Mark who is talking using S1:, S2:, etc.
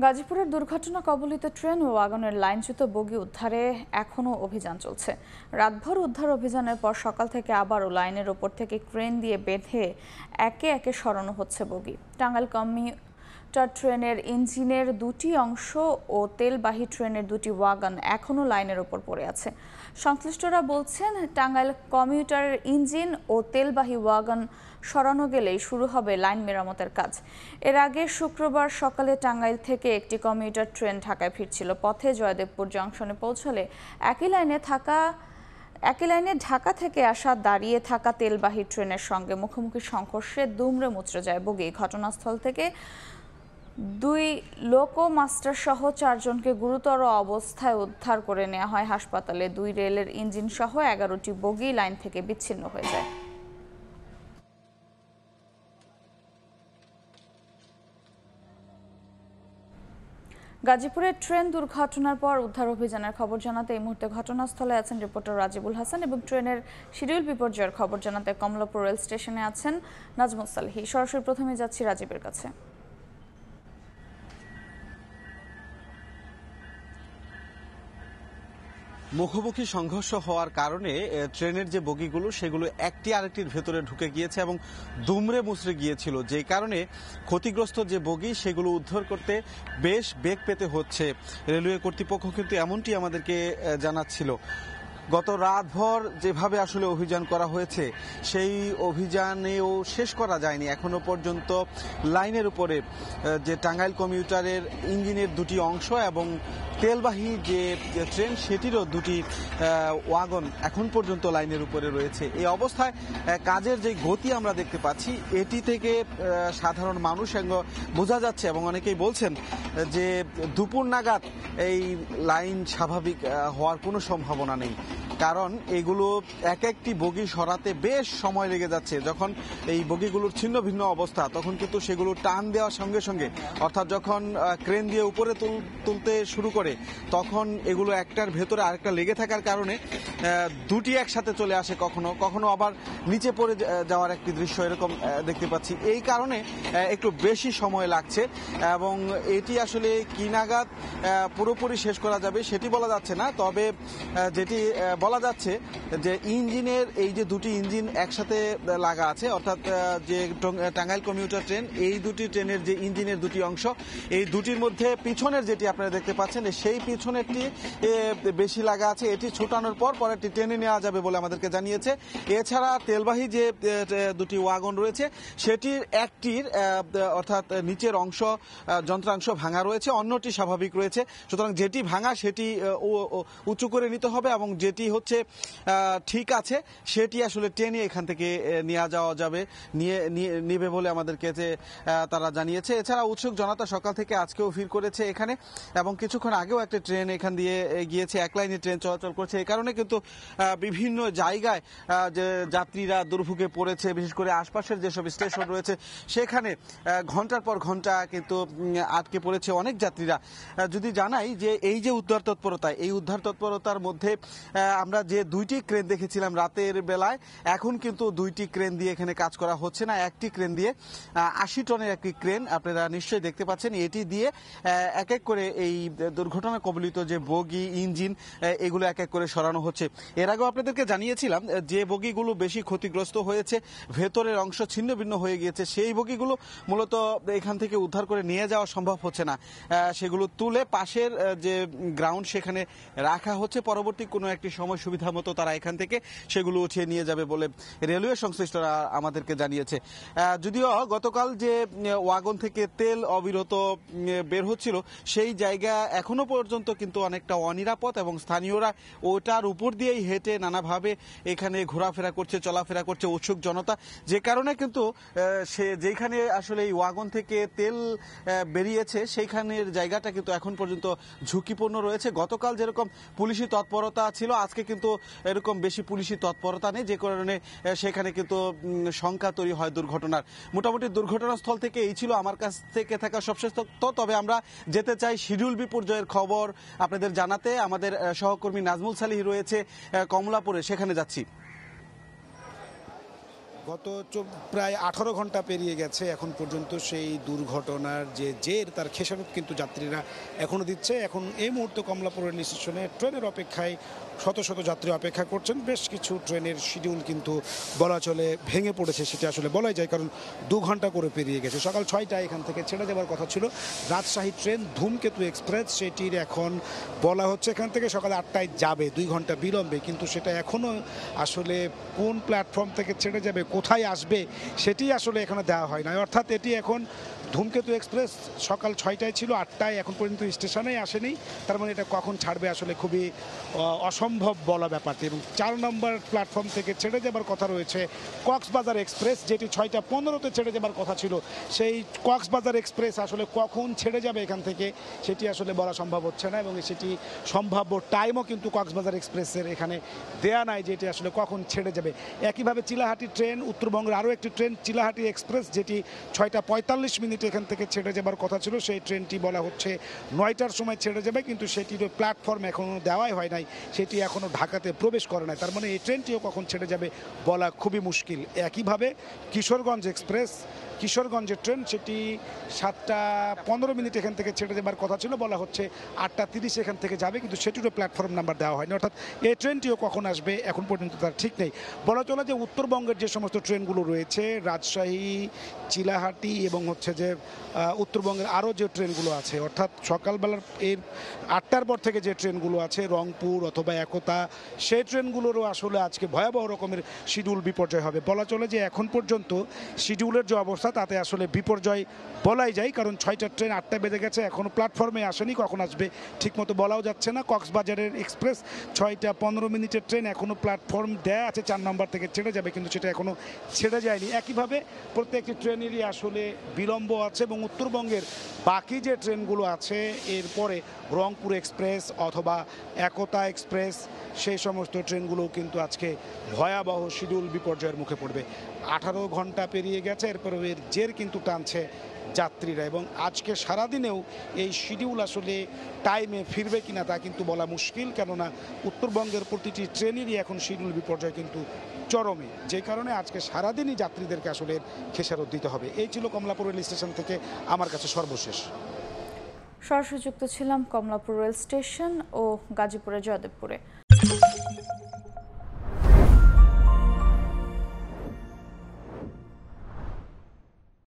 S1: গাজীপুরের দুর্ঘটনা কবলিত ট্রেন ও ওয়াগনের লাইনচ্যুত বগি উদ্ধারে এখনও অভিযান চলছে। রাতভর উদ্ধার অভিযানের পর সকাল থেকে আবারও লাইনের ওপর থেকে ক্রেন দিয়ে বেঁধে একে একে সরানো হচ্ছে বগি। টাঙ্গাইল কমিউটার ট্রেনের ইঞ্জিনের দুটি অংশ ও তেলবাহী ট্রেনের দুটি ওয়াগন এখনও লাইনের ওপর পড়ে আছে। সংশ্লিষ্টরা বলছেন, টাঙ্গাইল কমিউটারের ইঞ্জিন ও তেলবাহী ওয়াগন সরানো গেলেই শুরু হবে লাইন মেরামতের কাজ। এর আগে শুক্রবার সকালে টাঙ্গাইল থেকে একটি কমিউটার ট্রেন ঢাকায় ফিরছিল। পথে জয়দেবপুর জংশনে পৌঁছালে একই লাইনে ঢাকা থেকে আসা দাঁড়িয়ে থাকা তেলবাহী ট্রেনের সঙ্গে মুখোমুখি সংঘর্ষে দুমড়ে মুচড়ে যায় বগি। ঘটনাস্থল থেকে দুই লোকো মাস্টার সহ 4 জনকে গুরুতর অবস্থায় উদ্ধার করে নেওয়া হয় হাসপাতালে। দুই রেলের ইঞ্জিন সহ 11টি বগি লাইন থেকে বিচ্ছিন্ন হয়ে যায়। গাজীপুরের ট্রেন দুর্ঘটনার পর উদ্ধার অভিযানের খবর জানাতে এই মুহূর্তে ঘটনাস্থলে আছেন রিপোর্টার রাজিবুল হাসান এবং ট্রেনের শিডিউল বিপর্যয়ের খবর জানাতে কমলাপুর রেল স্টেশনে আছেন নাজমুল সালেহী। সরাসরি প্রথমে যাচ্ছি রাজীবের কাছে।
S2: মুখোমুখি সংঘর্ষ হওয়ার কারণে ট্রেনের যে বগিগুলো সেগুলো একটি আরেকটির ভেতরে ঢুকে গিয়েছে এবং দুমড়ে মুচড়ে গিয়েছিল, যে কারণে ক্ষতিগ্রস্ত যে বগি সেগুলো উদ্ধার করতে বেশ বেগ পেতে হচ্ছে। রেলওয়ে কর্তৃপক্ষ কিন্তু এমনটি আমাদেরকে জানাচ্ছিল। গত রাতভর যেভাবে আসলে অভিযান করা হয়েছে সেই অভিযানেও শেষ করা যায়নি এখনো পর্যন্ত। লাইনের উপরে যে টাঙ্গাইল কমিউটারের ইঞ্জিনের দুটি অংশ এবং তেলবাহী যে ট্রেন সেটিরও দুটি ওয়াগন এখন পর্যন্ত লাইনের উপরে রয়েছে। এই অবস্থায় কাজের যে গতি আমরা দেখতে পাচ্ছি এটি থেকে সাধারণ মানুষ বোঝা যাচ্ছে এবং অনেকেই বলছেন যে দুপুর নাগাদ এই লাইন স্বাভাবিক হওয়ার কোনো সম্ভাবনা নেই, কারণ এগুলো এক একটি বগি সরাতে বেশ সময় লেগে যাচ্ছে। যখন এই বগিগুলোর ছিন্ন ভিন্ন অবস্থা তখন কিন্তু সেগুলো টান দেওয়ার সঙ্গে সঙ্গে, অর্থাৎ যখন ক্রেন দিয়ে উপরে তুলতে শুরু করে তখন এগুলো একটার ভেতরে আরেকটা লেগে থাকার কারণে দুটি একসাথে চলে আসে, কখনো কখনো আবার নিচে পড়ে যাওয়ার একটি দৃশ্য এরকম দেখতে পাচ্ছি। এই কারণে একটু বেশি সময় লাগছে এবং এটি আসলে কি নাগাদ পুরোপুরি শেষ করা যাবে সেটি বলা যাচ্ছে না। তবে যেটি বলা যাচ্ছে যে ইঞ্জিনের এই যে দুটি ইঞ্জিন একসাথে লাগা আছে, অর্থাৎ যে টাঙ্গাইল কমিউটার ট্রেন, এই দুটি ট্রেনের যে ইঞ্জিনের দুটি অংশ, এই দুটির মধ্যে পিছনের যেটি আপনারা দেখতে পাচ্ছেন সেই পিছনেরটি বেশি লাগা আছে। এটি ছুটানোর পর পরেরটি টেনে নেওয়া যাবে বলে আমাদেরকে জানিয়েছে। এছাড়া তেলবাহী যে দুটি ওয়াগন রয়েছে সেটির একটির অর্থাৎ নিচের অংশ যন্ত্রাংশ ভাঙা রয়েছে, অন্যটি স্বাভাবিক রয়েছে। সুতরাং যেটি ভাঙা সেটি উঁচু করে নিতে হবে এবং যেটি হচ্ছে ঠিক আছে সেটি আসলে টেনে এখান থেকে নিয়ে যাওয়া যাবে, নিবে বলে আমাদেরকে তারা জানিয়েছে। এছাড়া উৎসুক জনতা সকাল থেকে আজকেও ভিড় করেছে এখানে এবং কিছুক্ষণ আগেও একটা ট্রেন এখান দিয়ে গিয়েছে, এক লাইনে ট্রেন চলাচল করছে। এই কারণে কিন্তু বিভিন্ন জায়গায় যে যাত্রীরা দুর্ভোগে পড়েছে, বিশেষ করে আশপাশের যেসব স্টেশন রয়েছে সেখানে ঘন্টার পর ঘন্টা কিন্তু আটকে পড়েছে অনেক যাত্রীরা। যদি জানাই যে এই যে উদ্ধার তৎপরতা, এই উদ্ধার তৎপরতার মধ্যে আমরা যে দুইটি ক্রেন দেখেছিলাম রাতের বেলায়, এখন কিন্তু দুইটি ক্রেন দিয়ে এখানে কাজ করা হচ্ছে না। একটি ক্রেন দিয়ে 80 টনের একটি ক্রেন আপনারা নিশ্চয়ই দেখতে পাচ্ছেন, এটি দিয়ে এক এক করে এই দুর্ঘটনা কবলিত যে বগি ইঞ্জিন এগুলো এক এক করে সরানো হচ্ছে। এর আগেও আপনাদেরকে জানিয়েছিলাম যে বগিগুলো বেশি ক্ষতিগ্রস্ত হয়েছে, ভেতরের অংশ ছিন্ন ভিন্ন হয়ে গিয়েছে, সেই বগিগুলো মূলত এখান থেকে উদ্ধার করে নিয়ে যাওয়া সম্ভব হচ্ছে না। সেগুলো তুলে পাশের যে গ্রাউন্ড সেখানে রাখা হচ্ছে, পরবর্তী কোনো একটি সময় সুবিধা মতো তারা এখান থেকে সেগুলো উঠিয়ে নিয়ে যাবে বলে রেলওয়ে সংশ্লিষ্টরা আমাদেরকে জানিয়েছে। যদিও গতকাল যে ওয়াগন থেকে তেল অবিরত বের হচ্ছিল সেই জায়গা এখনো পর্যন্ত কিন্তু অনেকটা অনিরাপদ এবং স্থানীয়রা ওটার উপর দিয়েই হেঁটে নানাভাবে এখানে ঘোরাফেরা করছে, চলাফেরা করছে উৎসুক জনতা, যে কারণে কিন্তু সে যেখানে আসলে এই ওয়াগন থেকে তেল বেরিয়েছে সেইখানের জায়গাটা কিন্তু এখন পর্যন্ত ঝুঁকিপূর্ণ রয়েছে। গতকাল যেরকম পুলিশি তৎপরতা ছিল আজকে কিন্তু এরকম বেশি পুলিশি তৎপরতা নেই, যে কারণে সেখানে কিন্তু শঙ্কা তৈরি হয় দুর্ঘটনার। মোটামুটি দুর্ঘটনাস্থল থেকে এই ছিল আমার কাছ থেকে থাকা সবশেষ তথ্য। তবে আমরা যেতে চাই শিডিউল বিপর্যয়ের খবর আপনাদের জানাতে। আমাদের সহকর্মী নাজমুল সালেহী রয়েছে কমলাপুরে, সেখানে যাচ্ছি।
S3: গত প্রায় 18 ঘন্টা পেরিয়ে গেছে এখন পর্যন্ত সেই দুর্ঘটনার যে জের তার খেসারত কিন্তু যাত্রীরা এখনও দিচ্ছে। এখন এই মুহূর্তে কমলাপুর রেল স্টেশনে ট্রেনের অপেক্ষায় শত শত যাত্রী অপেক্ষা করছেন। বেশ কিছু ট্রেনের শিডিউল কিন্তু বলা চলে ভেঙে পড়েছে, সেটা আসলে বলাই যায়, কারণ 2 ঘন্টা করে পেরিয়ে গেছে। সকাল 6টায় এখান থেকে ছেড়ে যাওয়ার কথা ছিল রাজশাহী ট্রেন ধূমকেতু এক্সপ্রেস, সেটির এখন বলা হচ্ছে এখান থেকে সকাল 8টায় যাবে 2 ঘন্টা বিলম্বে, কিন্তু সেটা এখনও আসলে কোন প্ল্যাটফর্ম থেকে ছেড়ে যাবে, কোথায় আসবে, সেটি আসলে এখানে দেওয়া হয় না। অর্থাৎ এটি এখন ধূমকেতু এক্সপ্রেস সকাল 6টায় ছিল, 8টায় এখন পর্যন্ত স্টেশনেই আসেনি। তার মানে এটা কখন ছাড়বে আসলে খুবই অসম্ভব বলা ব্যাপারটি। এবং 4 নম্বর প্ল্যাটফর্ম থেকে ছেড়ে যাবার কথা রয়েছে কক্সবাজার এক্সপ্রেস, যেটি 6টা 15-তে ছেড়ে যাবার কথা ছিল। সেই কক্সবাজার এক্সপ্রেস আসলে কখন ছেড়ে যাবে এখান থেকে সেটি আসলে বলা সম্ভব হচ্ছে না, এবং সেটি সম্ভাব্য টাইমও কিন্তু কক্সবাজার এক্সপ্রেসের এখানে দেয়া নাই যে এটি আসলে কখন ছেড়ে যাবে। একইভাবে চিলাহাটি ট্রেন, উত্তরবঙ্গের আরও একটি ট্রেন চিলাহাটি এক্সপ্রেস, যেটি 6টা 45 এখান থেকে ছেড়ে যাবার কথা ছিল, সেই ট্রেনটি বলা হচ্ছে 9টার সময় ছেড়ে যাবে, কিন্তু সেটির প্ল্যাটফর্ম এখনও দেওয়াই হয় নাই, সেটি এখনও ঢাকাতে প্রবেশ করে নাই। তার মানে এই ট্রেনটিও কখন ছেড়ে যাবে বলা খুবই মুশকিল। একইভাবে কিশোরগঞ্জ এক্সপ্রেস, কিশোরগঞ্জের ট্রেন, সেটি 7টা 15 এখান থেকে ছেড়ে যাবার কথা ছিল, বলা হচ্ছে 8টা 30 এখান থেকে যাবে, কিন্তু সেটিরও প্ল্যাটফর্ম নাম্বার দেওয়া হয়নি। অর্থাৎ এই ট্রেনটিও কখন আসবে এখন পর্যন্ত তার ঠিক নেই। বলা চলে যে উত্তরবঙ্গের যে সমস্ত ট্রেনগুলো রয়েছে রাজশাহী, চিলাহাটি এবং হচ্ছে যে উত্তরবঙ্গের আরও যে ট্রেনগুলো আছে, অর্থাৎ সকালবেলার এর 8টার পর থেকে যে ট্রেনগুলো আছে রংপুর অথবা একতা, সেই ট্রেনগুলোরও আসলে আজকে ভয়াবহ রকমের শিডিউল বিপর্যয় হবে। বলা চলে যে এখন পর্যন্ত শিডিউলের যে অবস্থা তাতে আসলে বিপর্যয় বলাই যায়, কারণ 6টার ট্রেন 8টায় বেজে গেছে, এখনও প্ল্যাটফর্মে আসেনি, কখন আসবে ঠিকমতো বলাও যাচ্ছে না। কক্সবাজারের এক্সপ্রেস 6টা 15 ট্রেন, এখনও প্ল্যাটফর্ম দেয়া আছে 4 নম্বর থেকে ছেড়ে যাবে, কিন্তু সেটা এখনও ছেড়ে যায়নি। একইভাবে প্রত্যেকটি ট্রেনেরই আসলে বিলম্ব আছে, এবং উত্তরবঙ্গের বাকি যে ট্রেনগুলো আছে এরপরে রংপুর এক্সপ্রেস অথবা একতা এক্সপ্রেস, সেই সমস্ত ট্রেনগুলোও কিন্তু আজকে ভয়াবহ শিডিউল বিপর্যয়ের মুখে পড়বে। 18 ঘন্টা পেরিয়ে গেছে, এরপরে এর জের কিন্তু টানছে যাত্রীরা, এবং আজকে সারাদিনেও এই শিডিউল আসলে টাইমে ফিরবে কিনা তা কিন্তু বলা মুশকিল, কেননা উত্তরবঙ্গের প্রতিটি ট্রেনেরই এখন শিডিউল বিপর্যয় কিন্তু চরমে, যে কারণে আজকে সারাদিনই যাত্রীদেরকে আসলে খেসারত দিতে হবে। এই ছিল কমলাপুর রেল স্টেশন থেকে আমার কাছে সর্বশেষ।
S1: সরাসরি যুক্ত ছিলাম কমলাপুর রেল স্টেশন ও গাজীপুরের জয়দেবপুরে।